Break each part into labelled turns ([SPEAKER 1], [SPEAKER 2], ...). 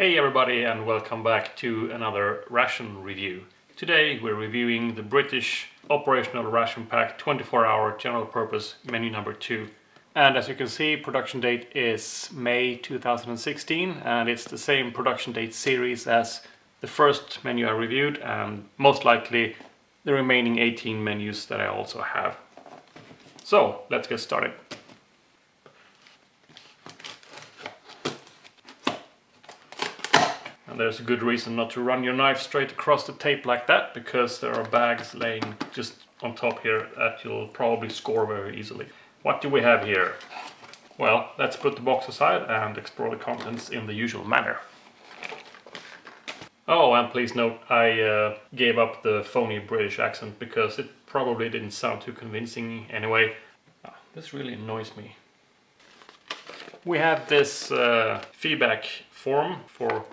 [SPEAKER 1] Hey everybody, and welcome back to another ration review. Today we're reviewing the British Operational Ration Pack 24-hour general purpose menu number 2. And as you can see, production date is May 2016, and it's the same production date series as the first menu I reviewed, and most likely the remaining 18 menus that I also have. So let's get started. And there's a good reason not to run your knife straight across the tape like that, because there are bags laying just on top here that you'll probably score very easily. What do we have here? Well, let's put the box aside and explore the contents in the usual manner. Oh, and please note, I gave up the phony British accent because it probably didn't sound too convincing anyway. This really annoys me. We have this feedback form for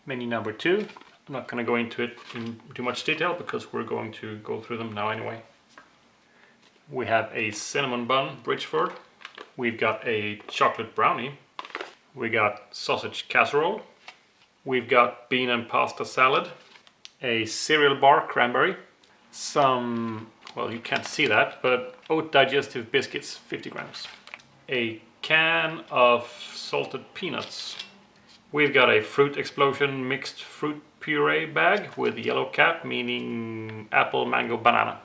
[SPEAKER 1] menu number 2. I'm not going to go into it in too much detail because we're going to go through them now anyway. We have a cinnamon bun Bridgeford. We've got a chocolate brownie. We got sausage casserole. We've got bean and pasta salad. A cereal bar cranberry. Some, well, you can't see that, but oat digestive biscuits, 50 grams. A can of salted peanuts. We've got a fruit explosion mixed fruit puree bag with yellow cap, meaning apple, mango, banana.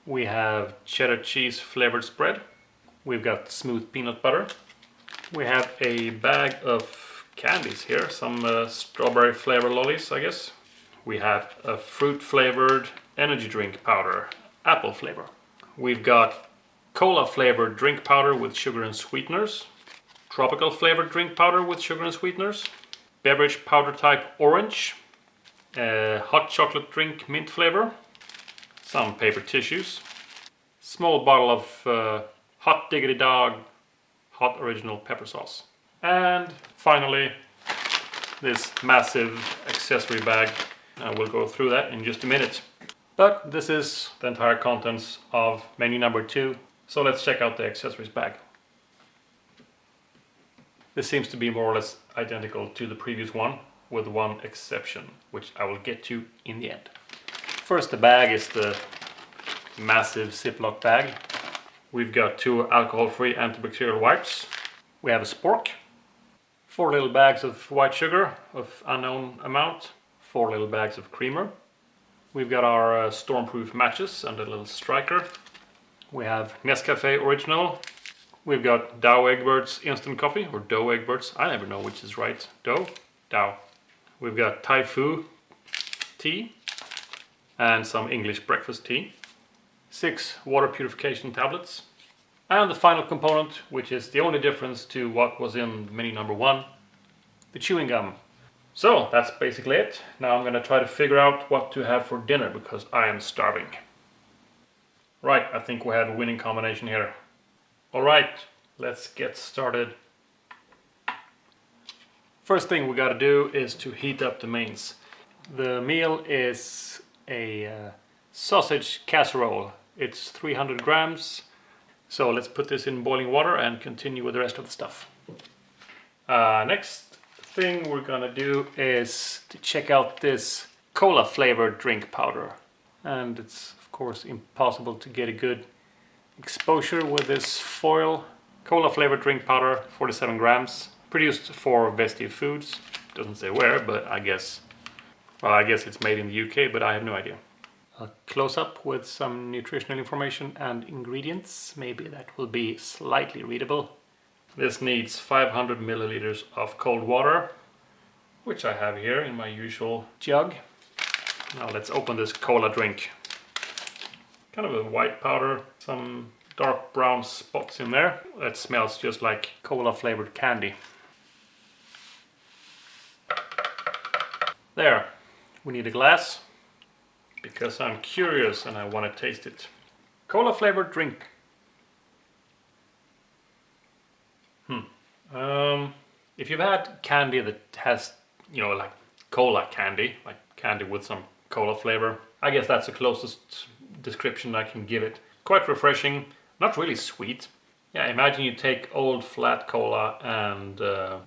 [SPEAKER 1] We have cheddar cheese flavored spread. We've got smooth peanut butter. We have a bag of candies here, some strawberry flavor lollies, I guess. We have a fruit flavored energy drink powder, apple flavor. We've got cola flavored drink powder with sugar and sweeteners. Tropical flavored drink powder with sugar and sweeteners. Beverage powder type orange. Hot chocolate drink mint flavor. Some paper tissues. Small bottle of hot diggity dog hot original pepper sauce. And finally, this massive accessory bag. We'll go through that in just a minute. But this is the entire contents of menu number 2. So let's check out the accessories bag. This seems to be more or less identical to the previous one, with one exception, which I will get to in the end. First, the bag is the massive Ziploc bag. We've got 2 alcohol-free antibacterial wipes. We have a spork, 4 little bags of white sugar of unknown amount, 4 little bags of creamer. We've got our stormproof matches and a little striker. We have Nescafe Original. We've got Dow Egberts Instant Coffee, or Dow Egberts, I never know which is right. Dow. We've got Thai Fu tea and some English breakfast tea. 6 water purification tablets. And the final component, which is the only difference to what was in menu number 1, the chewing gum. So that's basically it. Now I'm going to try to figure out what to have for dinner because I am starving. Right, I think we have a winning combination here. Alright, let's get started. First thing we gotta do is to heat up the mains. The meal is a sausage casserole. It's 300 grams. So let's put this in boiling water and continue with the rest of the stuff. Next thing we're gonna do is to check out this cola flavored drink powder. And it's of course impossible to get a good exposure with this foil. Cola flavored drink powder, 47 grams, produced for Vestive Foods. Doesn't say where, but I guess it's made in the UK, but I have no idea. A close up with some nutritional information and ingredients. Maybe that will be slightly readable. This needs 500 milliliters of cold water, which I have here in my usual jug. Now let's open this cola drink. Kind of a white powder, some dark brown spots in there. That smells just like cola flavored candy. There, we need a glass because I'm curious and I want to taste it. Cola flavored drink. If you've had candy that has, like cola candy, like candy with some cola flavor, I guess that's the closest description I can give it. Quite refreshing, not really sweet. Yeah, imagine you take old flat cola and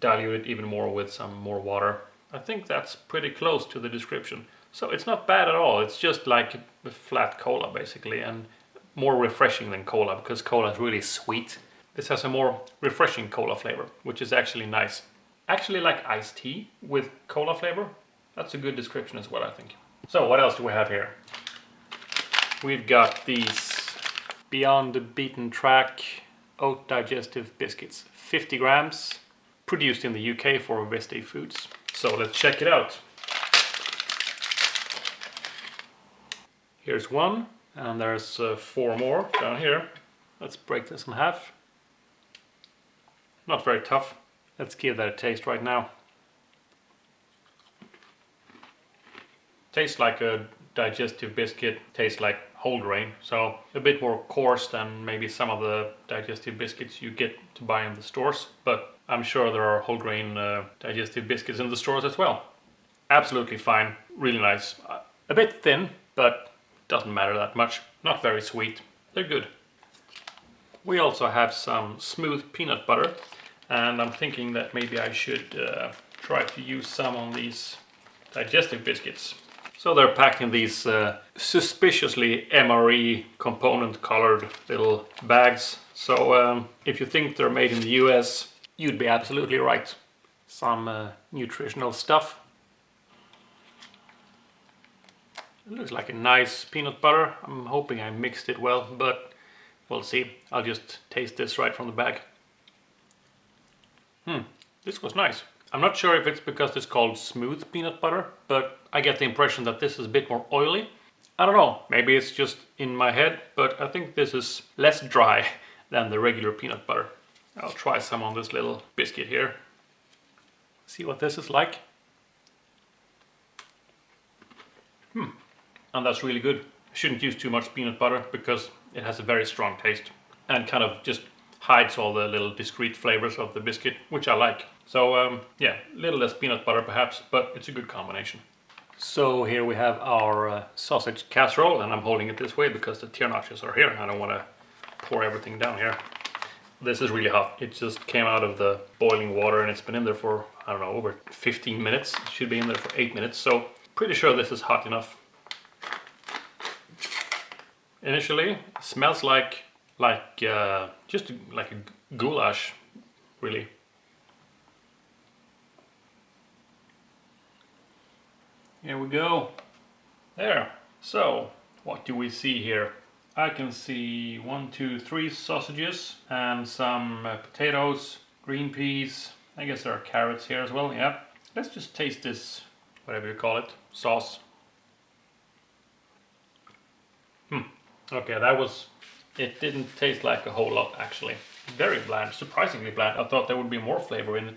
[SPEAKER 1] dilute it even more with some more water. I think that's pretty close to the description. So it's not bad at all. It's just like a flat cola basically, and more refreshing than cola because cola is really sweet. This has a more refreshing cola flavor, which is actually nice. Actually like iced tea with cola flavor. That's a good description as well, I think. So what else do we have here? We've got these Beyond the Beaten Track oat digestive biscuits. 50 grams, produced in the UK for Vesti Foods. So let's check it out. Here's one, and there's 4 more down here. Let's break this in half. Not very tough. Let's give that a taste right now. Tastes like a digestive biscuit, tastes like whole grain, so a bit more coarse than maybe some of the digestive biscuits you get to buy in the stores, but I'm sure there are whole grain digestive biscuits in the stores as well. Absolutely fine, really nice. A bit thin, but doesn't matter that much. Not very sweet, they're good. We also have some smooth peanut butter, and I'm thinking that maybe I should try to use some on these digestive biscuits. So they're packed in these suspiciously MRE component colored little bags. So if you think they're made in the US, you'd be absolutely right. Some nutritional stuff. It looks like a nice peanut butter. I'm hoping I mixed it well, but we'll see. I'll just taste this right from the bag. This was nice. I'm not sure if it's because it's called smooth peanut butter, but I get the impression that this is a bit more oily. I don't know, maybe it's just in my head, but I think this is less dry than the regular peanut butter. I'll try some on this little biscuit here. See what this is like. And that's really good. I shouldn't use too much peanut butter because it has a very strong taste and kind of just hides all the little discrete flavors of the biscuit, which I like. So yeah, a little less peanut butter perhaps, but it's a good combination. So here we have our sausage casserole, and I'm holding it this way because the tier notches are here. I don't want to pour everything down here. This is really hot. It just came out of the boiling water and it's been in there for, I don't know, over 15 minutes. It should be in there for 8 minutes, so pretty sure this is hot enough. Initially, it smells like just like a goulash, really. Here we go. There. So, what do we see here? I can see 1, 2, 3 sausages and some potatoes, green peas. I guess there are carrots here as well, yeah. Let's just taste this, whatever you call it, sauce. Okay, it didn't taste like a whole lot actually. Very bland, surprisingly bland. I thought there would be more flavor in it.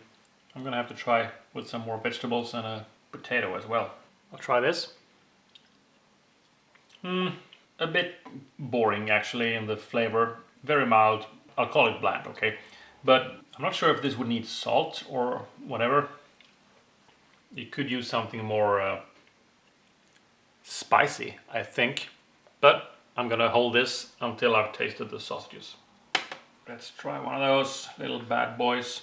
[SPEAKER 1] I'm gonna have to try with some more vegetables and a potato as well. I'll try this. A bit boring actually in the flavor. Very mild. I'll call it bland, okay? But I'm not sure if this would need salt or whatever. You could use something more spicy, I think. But I'm gonna hold this until I've tasted the sausages. Let's try one of those little bad boys.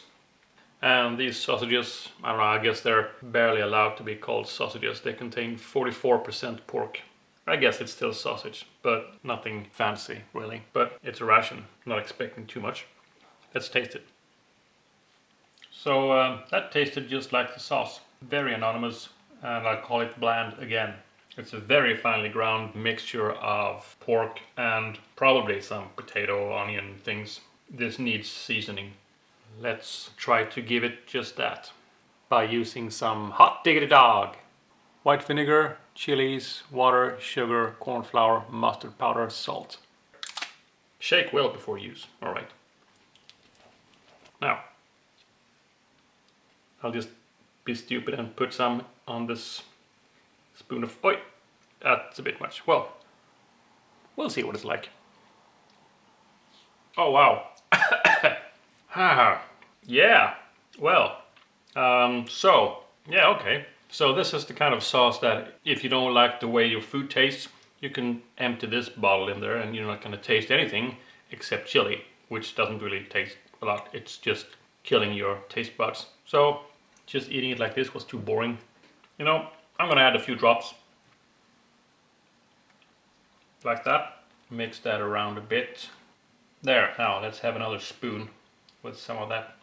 [SPEAKER 1] And these sausages, I don't know, I guess they're barely allowed to be called sausages. They contain 44% pork. I guess it's still sausage, but nothing fancy really. But it's a ration, not expecting too much. Let's taste it. So that tasted just like the sauce. Very anonymous, and I'll call it bland again. It's a very finely ground mixture of pork and probably some potato, onion things. This needs seasoning. Let's try to give it just that by using some hot diggity dog. White vinegar, chilies, water, sugar, corn flour, mustard powder, salt. Shake well before use. Alright. Now, I'll just be stupid and put some on this spoon of... Oi! That's a bit much. Well, we'll see what it's like. Oh wow. Yeah, well, yeah, okay. So this is the kind of sauce that if you don't like the way your food tastes, you can empty this bottle in there and you're not going to taste anything except chili, which doesn't really taste a lot. It's just killing your taste buds. So Just eating it like this was too boring. You know, I'm gonna add a few drops. Like that. Mix that around a bit. There, now let's have another spoon with some of that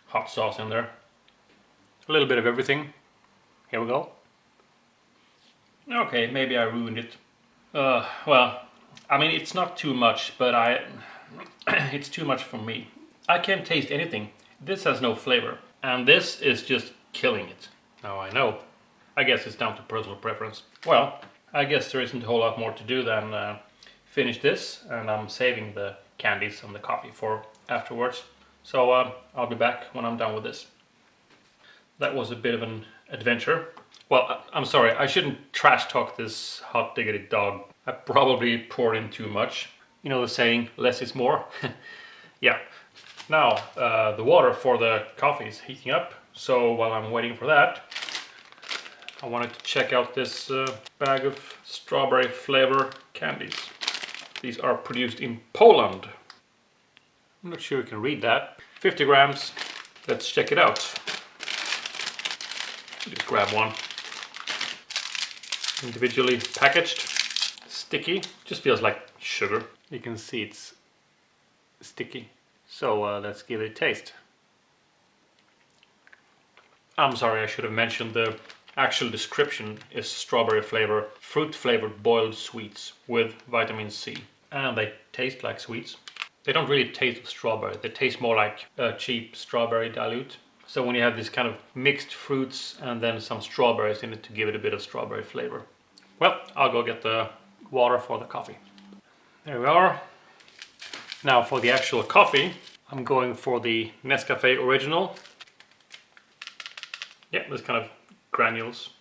[SPEAKER 1] hot sauce in there. A little bit of everything. Here we go. Okay, maybe I ruined it. Well, I mean, it's not too much, but it's too much for me. I can't taste anything. This has no flavor, and this is just killing it. Now I know. I guess it's down to personal preference. Well, I guess there isn't a whole lot more to do than finish this, and I'm saving the candies and the coffee for afterwards. So I'll be back when I'm done with this. That was a bit of an adventure. Well, I'm sorry, I shouldn't trash talk this hot diggity dog. I probably poured in too much. You know the saying, less is more? Yeah. Now, the water for the coffee is heating up. So while I'm waiting for that, I wanted to check out this bag of strawberry flavor candies. These are produced in Poland. I'm not sure you can read that. 50 grams. Let's check it out. Just grab one. Individually packaged. Sticky. Just feels like sugar. You can see it's sticky. So let's give it a taste. I'm sorry, I should have mentioned the actual description is strawberry flavor, fruit flavored boiled sweets with vitamin C. And they taste like sweets. They don't really taste of strawberry, they taste more like a cheap strawberry dilute. So when you have these kind of mixed fruits and then some strawberries in it to give it a bit of strawberry flavor. Well, I'll go get the water for the coffee. There we are. Now for the actual coffee, I'm going for the Nescafe Original. Yeah, this kind of granules.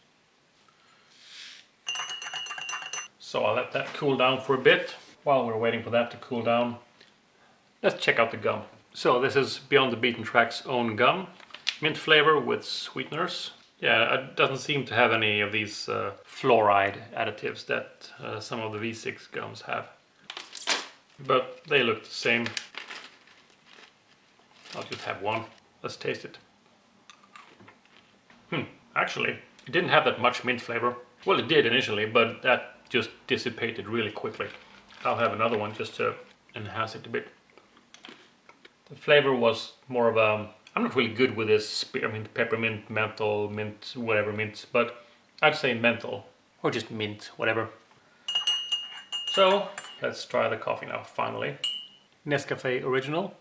[SPEAKER 1] So I'll let that cool down for a bit. While we're waiting for that to cool down, let's check out the gum. So this is Beyond the Beaten Track's own gum. Mint flavor with sweeteners. Yeah, it doesn't seem to have any of these fluoride additives that some of the V6 gums have. But they look the same. I'll just have one. Let's taste it. Actually, it didn't have that much mint flavor. Well, it did initially, but that just dissipated really quickly. I'll have another one just to enhance it a bit. The flavor was more of a... I'm not really good with this spearmint, peppermint, menthol, mint, whatever mint, but I'd say menthol. Or just mint, whatever. So, let's try the coffee now, finally. Nescafe Original.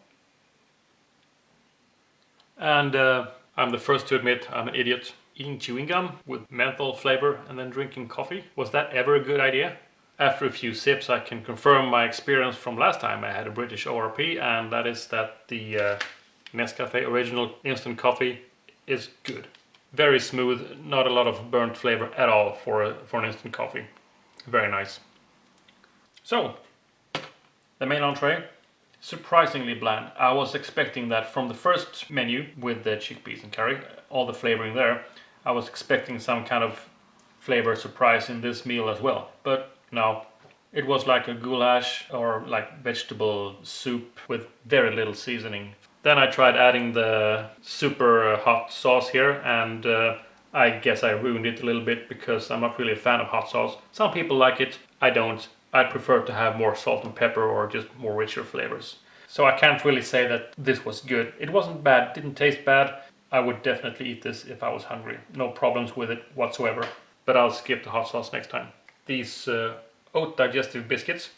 [SPEAKER 1] And I'm the first to admit I'm an idiot. Eating chewing gum with menthol flavor and then drinking coffee. Was that ever a good idea? After a few sips I can confirm my experience from last time I had a British ORP, and that is that the Nescafe Original instant coffee is good. Very smooth, not a lot of burnt flavor at all for an instant coffee. Very nice. So, the main entree, surprisingly bland. I was expecting that from the first menu with the chickpeas and curry, all the flavoring there, I was expecting some kind of flavor surprise in this meal as well. But no, it was like a goulash or like vegetable soup with very little seasoning. Then I tried adding the super hot sauce here, and I guess I ruined it a little bit because I'm not really a fan of hot sauce. Some people like it, I don't. I prefer to have more salt and pepper or just more richer flavors. So I can't really say that this was good. It wasn't bad, didn't taste bad. I would definitely eat this if I was hungry. No problems with it whatsoever. But I'll skip the hot sauce next time. These oat digestive biscuits,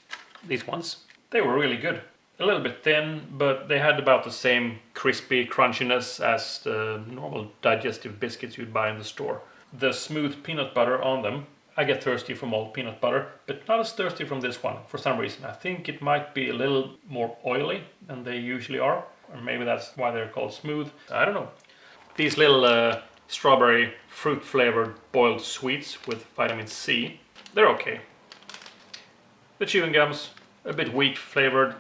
[SPEAKER 1] these ones, they were really good. A little bit thin, but they had about the same crispy crunchiness as the normal digestive biscuits you'd buy in the store. The smooth peanut butter on them, I get thirsty from all peanut butter, but not as thirsty from this one for some reason. I think it might be a little more oily than they usually are, or maybe that's why they're called smooth. I don't know. These little strawberry fruit flavored boiled sweets with vitamin C, they're okay. The chewing gums, a bit weak flavored,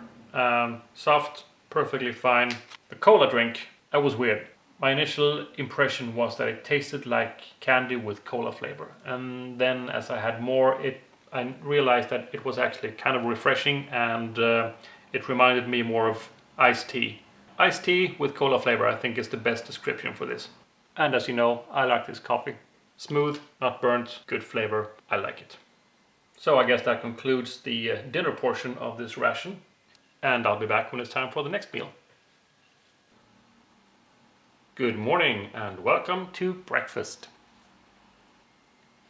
[SPEAKER 1] soft, perfectly fine. The cola drink, that was weird. My initial impression was that it tasted like candy with cola flavor, and then as I had more, I realized that it was actually kind of refreshing, and it reminded me more of iced tea. Iced tea with cola flavor, I think, is the best description for this. And as you know, I like this coffee. Smooth, not burnt, good flavor. I like it. So I guess that concludes the dinner portion of this ration. And I'll be back when it's time for the next meal. Good morning and welcome to breakfast.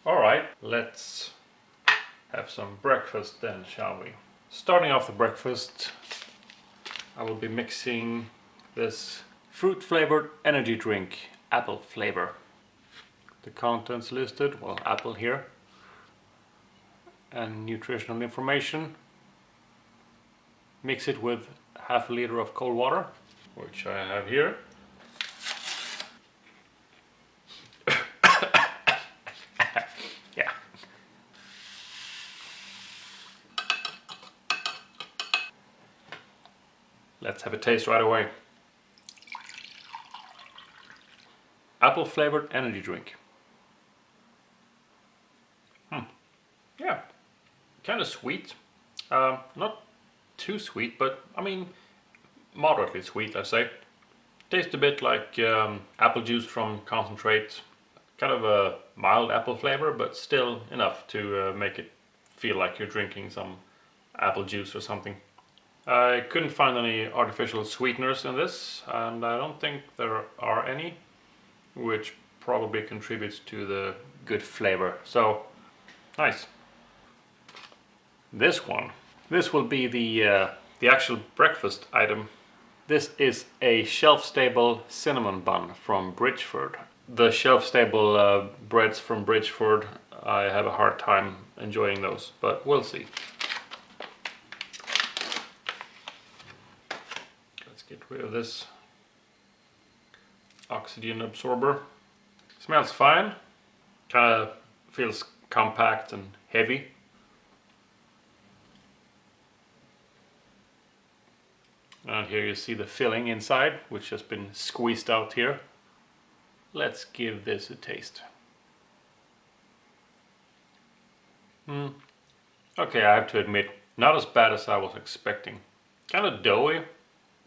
[SPEAKER 1] Alright, let's have some breakfast then, shall we? Starting off the breakfast, I will be mixing this fruit flavored energy drink, apple flavor. The contents listed, well, apple here, and nutritional information. Mix it with half a liter of cold water, which I have here. Yeah. Let's have a taste right away. Apple flavored energy drink. Yeah, kind of sweet. Not too sweet, but I mean moderately sweet, let's say. Tastes a bit like apple juice from concentrate. Kind of a mild apple flavor, but still enough to make it feel like you're drinking some apple juice or something. I couldn't find any artificial sweeteners in this, and I don't think there are any, which probably contributes to the good flavor. So, nice. This will be the actual breakfast item. This is a shelf-stable cinnamon bun from Bridgeford. The shelf-stable breads from Bridgeford, I have a hard time enjoying those, but we'll see. Let's get rid of this oxygen absorber. Smells fine. Kind of feels compact and heavy. And here you see the filling inside, which has been squeezed out here. Let's give this a taste. Okay, I have to admit, not as bad as I was expecting. Kind of doughy,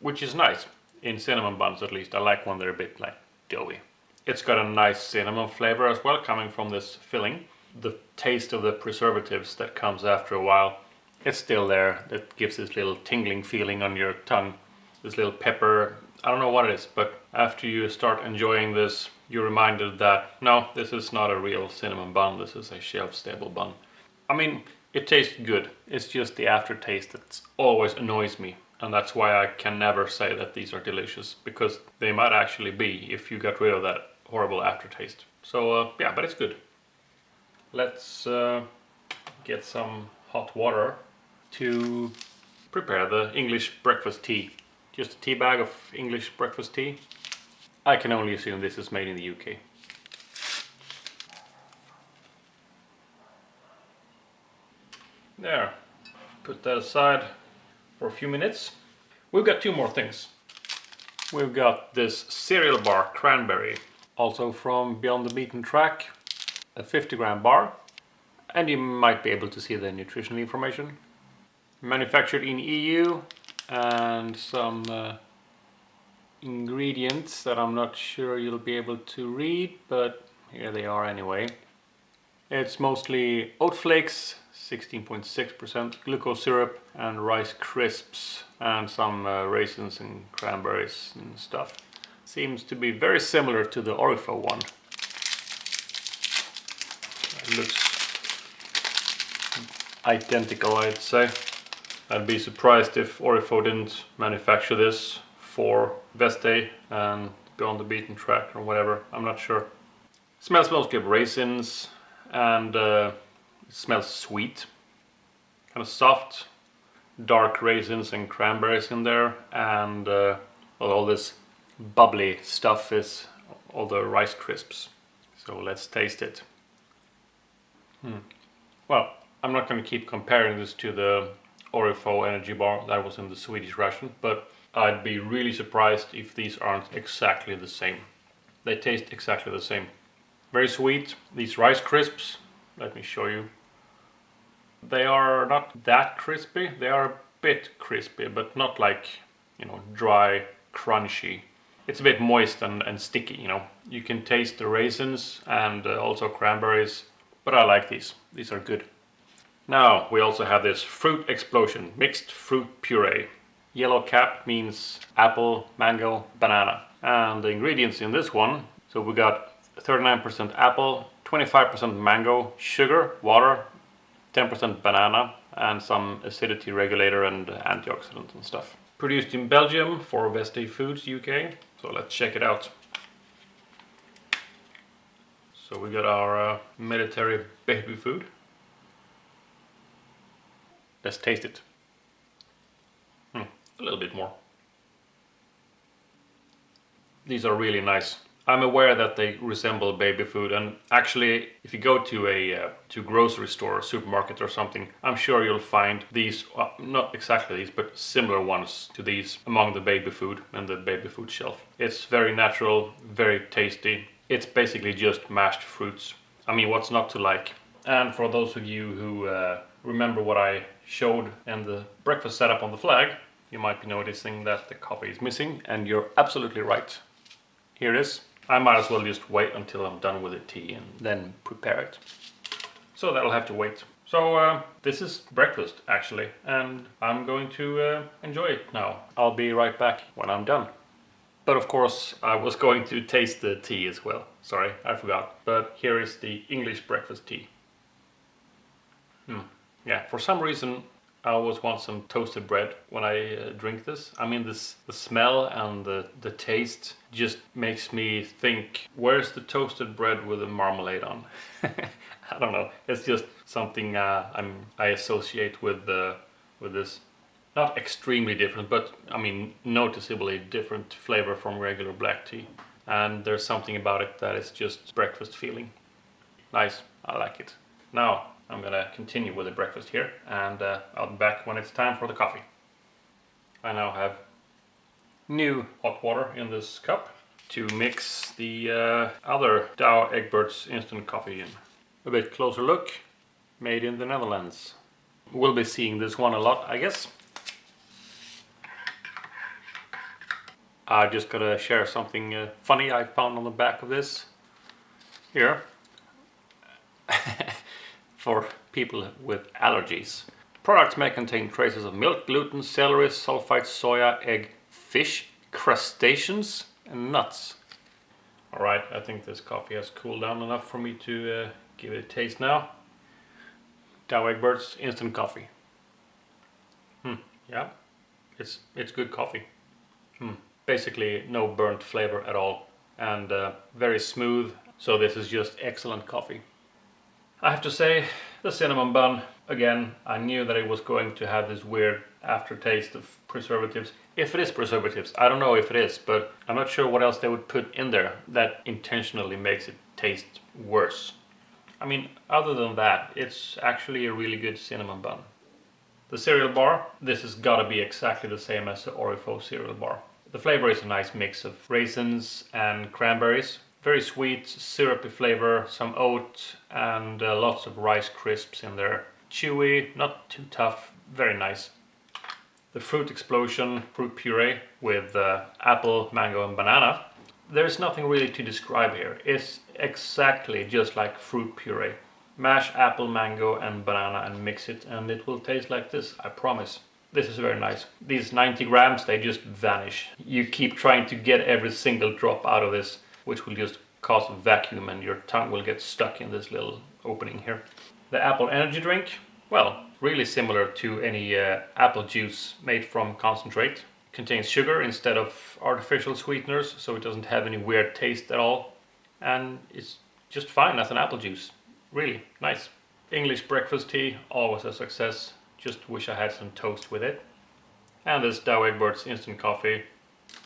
[SPEAKER 1] which is nice. In cinnamon buns at least, I like when they're a bit like doughy. It's got a nice cinnamon flavor as well coming from this filling. The taste of the preservatives that comes after a while, it's still there. That gives this little tingling feeling on your tongue. This little pepper, I don't know what it is, but after you start enjoying this, you're reminded that no, this is not a real cinnamon bun, this is a shelf-stable bun. I mean, it tastes good. It's just the aftertaste that always annoys me. And that's why I can never say that these are delicious, because they might actually be if you got rid of that horrible aftertaste. So yeah, but it's good. Let's get some hot water to prepare the English breakfast tea. Just a tea bag of English breakfast tea. I can only assume this is made in the UK. There, put that aside for a few minutes. We've got two more things. We've got this cereal bar cranberry, also from Beyond the Beaten Track, a 50-gram bar, and you might be able to see the nutritional information. Manufactured in EU, and some ingredients that I'm not sure you'll be able to read, but here they are anyway. It's mostly oat flakes, 16.6%, glucose syrup, and rice crisps, and some raisins and cranberries and stuff. Seems to be very similar to the Orifo one. It looks identical, I'd say. I'd be surprised if Orifo didn't manufacture this for Veste and Beyond the Beaten Track or whatever, I'm not sure. It smells mostly of raisins, and it smells sweet. Kind of soft, dark raisins and cranberries in there, and well, all this bubbly stuff is all the rice crisps. So let's taste it. Well, I'm not going to keep comparing this to the Orifo energy bar that was in the Swedish ration, but I'd be really surprised if these aren't exactly the same. They taste exactly the same. Very sweet. These rice crisps, let me show you. They are not that crispy. They are a bit crispy, but not like, you know, dry, crunchy. It's a bit moist and sticky, you know. You can taste the raisins and also cranberries, but I like these. These are good. Now we also have this fruit explosion, mixed fruit puree. Yellow cap means apple, mango, banana. And the ingredients in this one, so we got 39% apple, 25% mango, sugar, water, 10% banana, and some acidity regulator and antioxidants and stuff. Produced in Belgium for Vesti Foods UK. So let's check it out. So we got our military baby food. Let's taste it. A little bit more. These are really nice. I'm aware that they resemble baby food, and actually if you go to a grocery store or supermarket or something, I'm sure you'll find these, not exactly these, but similar ones to these among the baby food and the baby food shelf. It's very natural, very tasty. It's basically just mashed fruits. I mean, what's not to like? And for those of you who remember what I showed in the breakfast setup on the flag, you might be noticing that the coffee is missing, and you're absolutely right. Here it is. I might as well just wait until I'm done with the tea and then prepare it. So that'll have to wait. So this is breakfast actually, and I'm going to enjoy it now. I'll be right back when I'm done. But of course I was going to taste the tea as well. Sorry, I forgot. But here is the English breakfast tea. Yeah, for some reason I always want some toasted bread when I drink this. I mean, the smell and the taste just makes me think, where's the toasted bread with the marmalade on? I don't know. It's just something I associate with this. Not extremely different, but I mean noticeably different flavor from regular black tea. And there's something about it that is just breakfast feeling. Nice, I like it. Now I'm gonna continue with the breakfast here, and I'll be back when it's time for the coffee. I now have new hot water in this cup to mix the other Dow Egberts instant coffee in. A bit closer look, made in the Netherlands. We'll be seeing this one a lot, I guess. I just gotta share something funny I found on the back of this here. For people with allergies. Products may contain traces of milk, gluten, celery, sulfite, soya, egg, fish, crustaceans, and nuts. Alright, I think this coffee has cooled down enough for me to give it a taste now. Dow Egberts instant coffee. Yeah, it's good coffee. Basically no burnt flavor at all, and very smooth, so this is just excellent coffee. I have to say, the cinnamon bun, again, I knew that it was going to have this weird aftertaste of preservatives. If it is preservatives, I don't know if it is, but I'm not sure what else they would put in there that intentionally makes it taste worse. I mean, other than that, it's actually a really good cinnamon bun. The cereal bar, this has got to be exactly the same as the Orifo cereal bar. The flavor is a nice mix of raisins and cranberries. Very sweet, syrupy flavor, some oat, and lots of rice crisps in there. Chewy, not too tough, very nice. The fruit explosion, fruit puree with apple, mango and banana. There's nothing really to describe here. It's exactly just like fruit puree. Mash apple, mango and banana and mix it, and it will taste like this, I promise. This is very nice. These 90 grams, they just vanish. You keep trying to get every single drop out of this, which will just cause a vacuum and your tongue will get stuck in this little opening here. The apple energy drink, well, really similar to any apple juice made from concentrate. Contains sugar instead of artificial sweeteners, so it doesn't have any weird taste at all. And it's just fine as an apple juice. Really nice. English breakfast tea, always a success. Just wish I had some toast with it. And this Dow Egberts instant coffee,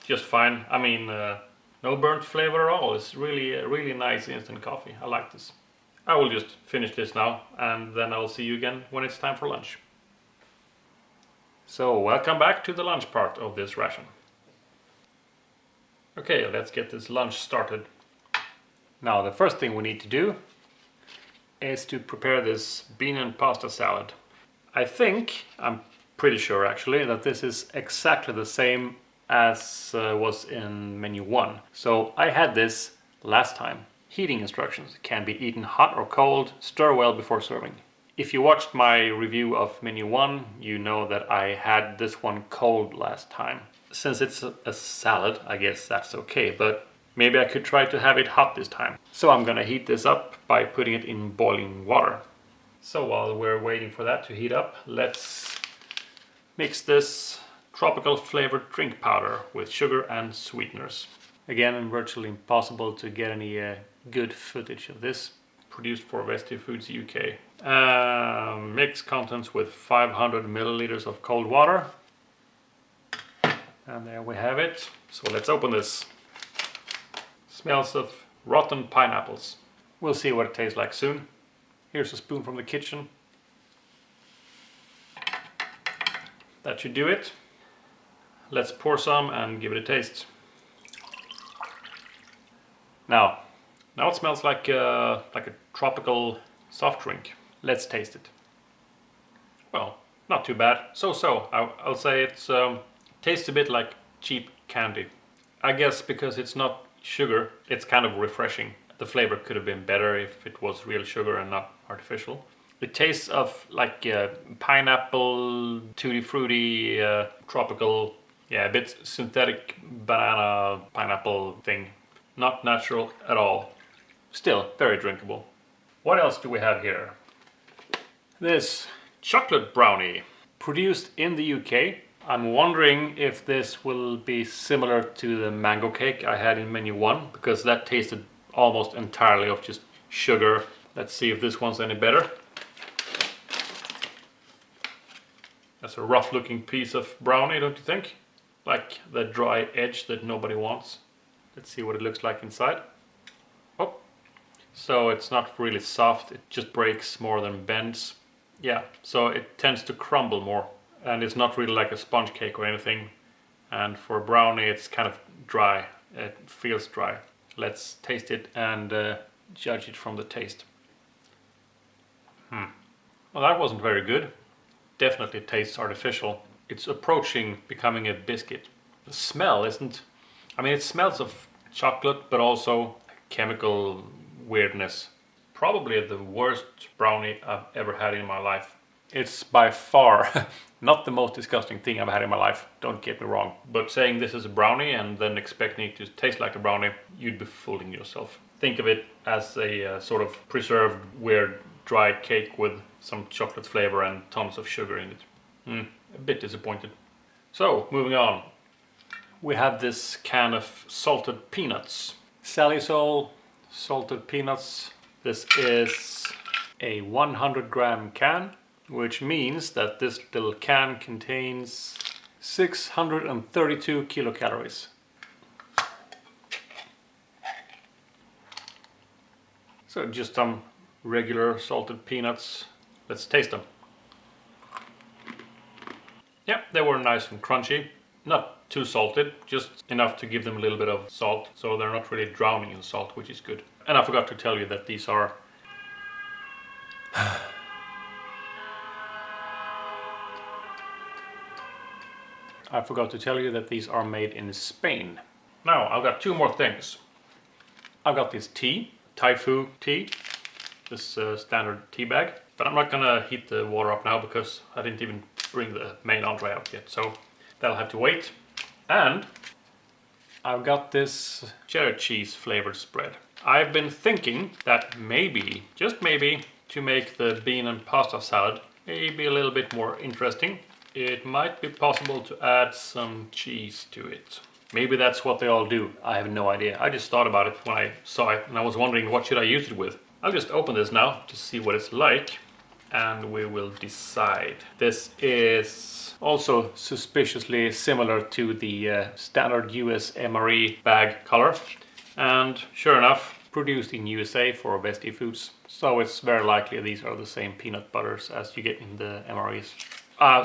[SPEAKER 1] just fine. I mean, no burnt flavor at all. It's really nice instant coffee. I like this. I will just finish this now, and then I'll see you again when it's time for lunch. So, welcome back to the lunch part of this ration. Okay, let's get this lunch started. Now, the first thing we need to do is to prepare this bean and pasta salad. I'm pretty sure actually, that this is exactly the same as was in menu 1. So I had this last time. Heating instructions: can be eaten hot or cold, stir well before serving. If you watched my review of menu 1, you know that I had this one cold last time. Since it's a salad, I guess that's okay, but maybe I could try to have it hot this time. So I'm gonna heat this up by putting it in boiling water. So while we're waiting for that to heat up, let's mix this tropical flavored drink powder with sugar and sweeteners. Again, virtually impossible to get any good footage of this. Produced for Vesti Foods UK. Mix contents with 500 milliliters of cold water. And there we have it. So let's open this. Smells of rotten pineapples. We'll see what it tastes like soon. Here's a spoon from the kitchen. That should do it. Let's pour some and give it a taste. Now it smells like a tropical soft drink. Let's taste it. Well, not too bad. So. I'll say it tastes a bit like cheap candy. I guess because it's not sugar, it's kind of refreshing. The flavor could have been better if it was real sugar and not artificial. It tastes of like pineapple, tutti frutti, tropical, yeah, a bit synthetic banana pineapple thing. Not natural at all. Still very drinkable. What else do we have here? This chocolate brownie, produced in the UK. I'm wondering if this will be similar to the mango cake I had in menu 1, because that tasted almost entirely of just sugar. Let's see if this one's any better. That's a rough looking piece of brownie, don't you think? Like the dry edge that nobody wants. Let's see what it looks like inside. Oh, so it's not really soft, it just breaks more than bends. Yeah, so it tends to crumble more, and it's not really like a sponge cake or anything. And for a brownie it's kind of dry, it feels dry. Let's taste it and judge it from the taste. Well, that wasn't very good. Definitely tastes artificial. It's approaching becoming a biscuit. The smell isn't... I mean, it smells of chocolate, but also chemical weirdness. Probably the worst brownie I've ever had in my life. It's by far not the most disgusting thing I've had in my life, don't get me wrong. But saying this is a brownie and then expecting it to taste like a brownie, you'd be fooling yourself. Think of it as a sort of preserved, weird, dry cake with some chocolate flavor and tons of sugar in it. A bit disappointed. So, moving on. We have this can of salted peanuts. Salisol salted peanuts. This is a 100 gram can, which means that this little can contains 632 kilocalories. So just some regular salted peanuts. Let's taste them. Yeah, they were nice and crunchy. Not too salted, just enough to give them a little bit of salt, so they're not really drowning in salt, which is good. And I forgot to tell you that these are... I forgot to tell you that these are made in Spain. Now, I've got two more things. I've got this tea, Taifu tea, this standard tea bag. But I'm not gonna heat the water up now because I didn't even bring the main entree out yet, so that'll have to wait. And I've got this cheddar cheese flavored spread. I've been thinking that maybe, just maybe, to make the bean and pasta salad maybe a little bit more interesting, it might be possible to add some cheese to it. Maybe that's what they all do. I have no idea. I just thought about it when I saw it and I was wondering what should I use it with. I'll just open this now to see what it's like and we will decide. This is also suspiciously similar to the standard US MRE bag color, and sure enough, produced in USA for Vesti Foods. So it's very likely these are the same peanut butters as you get in the MREs.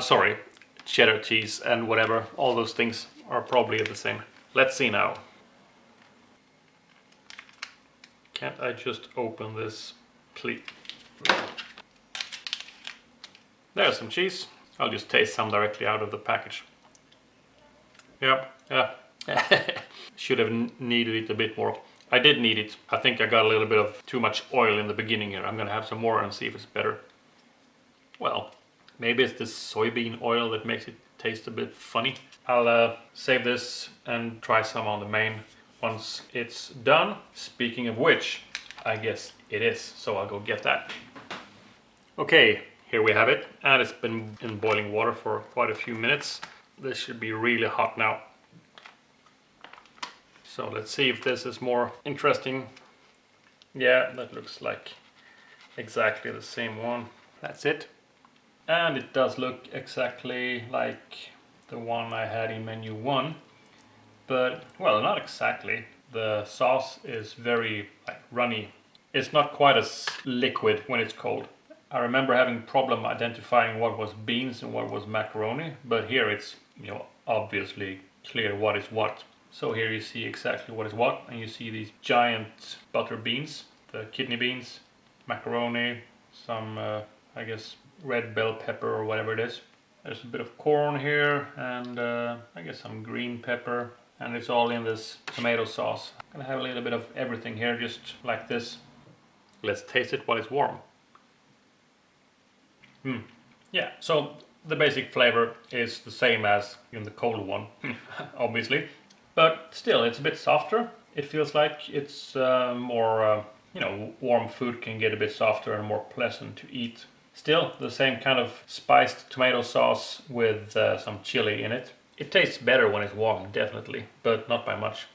[SPEAKER 1] Sorry, cheddar cheese and whatever, all those things are probably the same. Let's see now. Can't I just open this, please? There's some cheese. I'll just taste some directly out of the package. Yep, yeah. Should have needed it a bit more. I did need it. I think I got a little bit of too much oil in the beginning here. I'm gonna have some more and see if it's better. Well, maybe it's this soybean oil that makes it taste a bit funny. I'll save this and try some on the main once it's done. Speaking of which, I guess it is, so I'll go get that. Okay, here we have it, and it's been in boiling water for quite a few minutes. This should be really hot now. So let's see if this is more interesting. Yeah, that looks like exactly the same one. That's it. And it does look exactly like the one I had in menu 1. But, well, not exactly. The sauce is very runny. It's not quite as liquid when it's cold. I remember having problem identifying what was beans and what was macaroni, but here it's, you know, obviously clear what is what. So here you see exactly what is what, and you see these giant butter beans, the kidney beans, macaroni, some, I guess, red bell pepper or whatever it is. There's a bit of corn here, and I guess some green pepper, and it's all in this tomato sauce. I'm gonna have a little bit of everything here, just like this. Let's taste it while it's warm. Yeah, so the basic flavor is the same as in the cold one, obviously. But still, it's a bit softer. It feels like it's more, you know, warm food can get a bit softer and more pleasant to eat. Still, the same kind of spiced tomato sauce with some chili in it. It tastes better when it's warm, definitely, but not by much.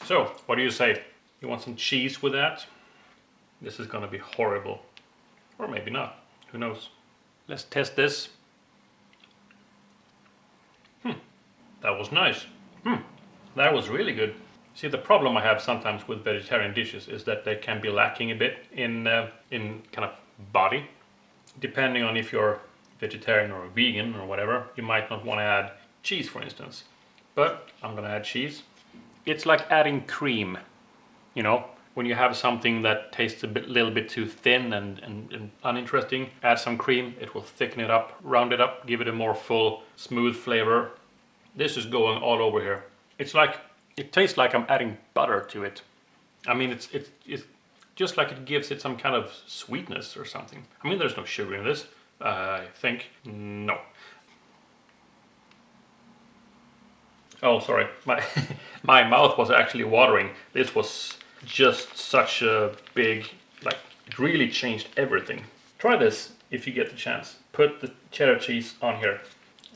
[SPEAKER 1] So, what do you say? You want some cheese with that? This is gonna be horrible. Or maybe not, who knows? Let's test this. That was nice. That was really good. See, the problem I have sometimes with vegetarian dishes is that they can be lacking a bit in kind of body. Depending on if you're vegetarian or vegan or whatever, you might not want to add cheese, for instance. But I'm gonna add cheese. It's like adding cream, you know? When you have something that tastes a little bit too thin and uninteresting, add some cream, it will thicken it up, round it up, give it a more full, smooth flavor. This is going all over here. It's like, it tastes like I'm adding butter to it. I mean, it's just like it gives it some kind of sweetness or something. I mean, there's no sugar in this, I think. No. Oh, sorry, my mouth was actually watering. This was just such a big, like, it really changed everything. Try this if you get the chance. Put the cheddar cheese on here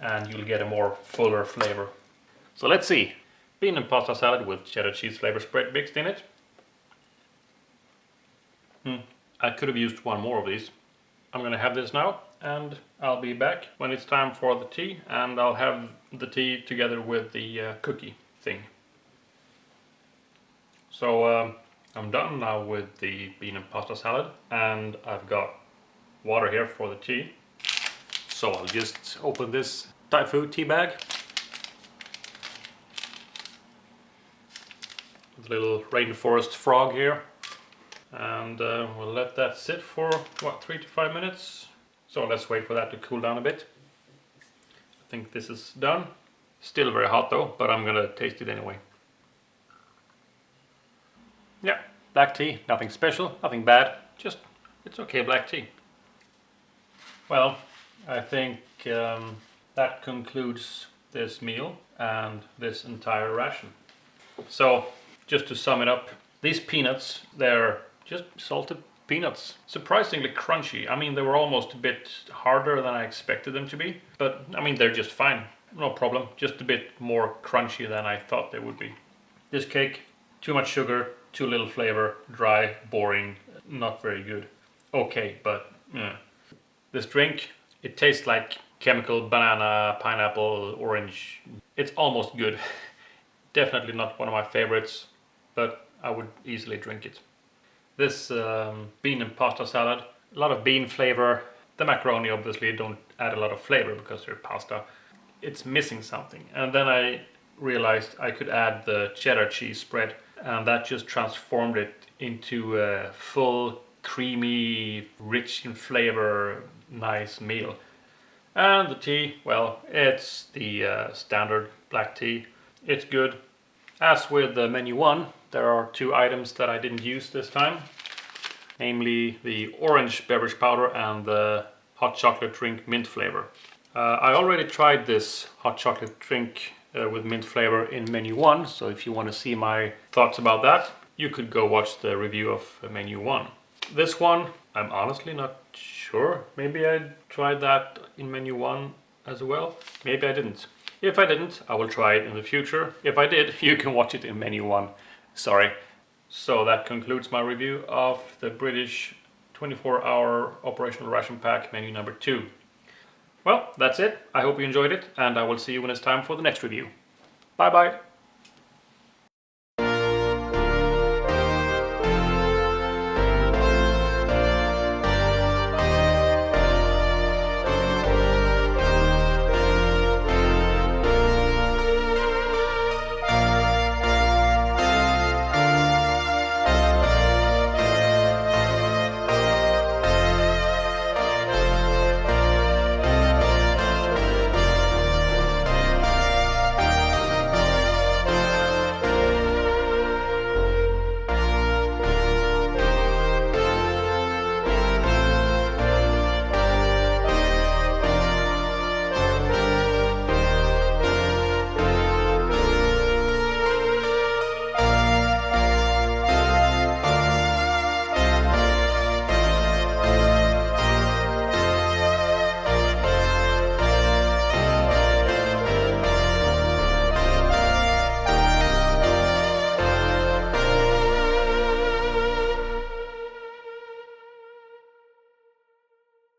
[SPEAKER 1] and you'll get a more fuller flavor. So let's see. Bean and pasta salad with cheddar cheese flavor spread mixed in it. I could have used one more of these. I'm gonna have this now and I'll be back when it's time for the tea, and I'll have the tea together with the cookie thing. So I'm done now with the bean and pasta salad, and I've got water here for the tea. So I'll just open this Thai food tea bag. With a little rainforest frog here. And we'll let that sit for, what, 3 to 5 minutes? So let's wait for that to cool down a bit. I think this is done. Still very hot though, but I'm gonna taste it anyway. Yeah, black tea, nothing special, nothing bad, just it's okay black tea. Well, I think that concludes this meal and this entire ration. So, just to sum it up, these peanuts, they're just salted peanuts. Surprisingly crunchy. I mean, they were almost a bit harder than I expected them to be, but I mean, they're just fine. No problem, just a bit more crunchy than I thought they would be. This cake, too much sugar, too little flavor, dry, boring, not very good. Okay, but this drink, it tastes like chemical banana, pineapple, orange. It's almost good. Definitely not one of my favorites, but I would easily drink it. This bean and pasta salad, a lot of bean flavor. The macaroni obviously don't add a lot of flavor because they're pasta. It's missing something. And then I realized I could add the cheddar cheese spread, and that just transformed it into a full, creamy, rich in flavor, nice meal. And the tea, well, it's the standard black tea. It's good. As with the menu 1, there are 2 items that I didn't use this time. Namely the orange beverage powder and the hot chocolate drink mint flavor. I already tried this hot chocolate drink with mint flavor in menu 1, so if you want to see my thoughts about that, you could go watch the review of menu 1. This one, I'm honestly not sure. Maybe I tried that in menu 1 as well. Maybe I didn't. If I didn't, I will try it in the future. If I did, you can watch it in menu 1. Sorry. So that concludes my review of the British 24-hour operational ration pack menu number 2. Well, that's it. I hope you enjoyed it, and I will see you when it's time for the next review. Bye bye.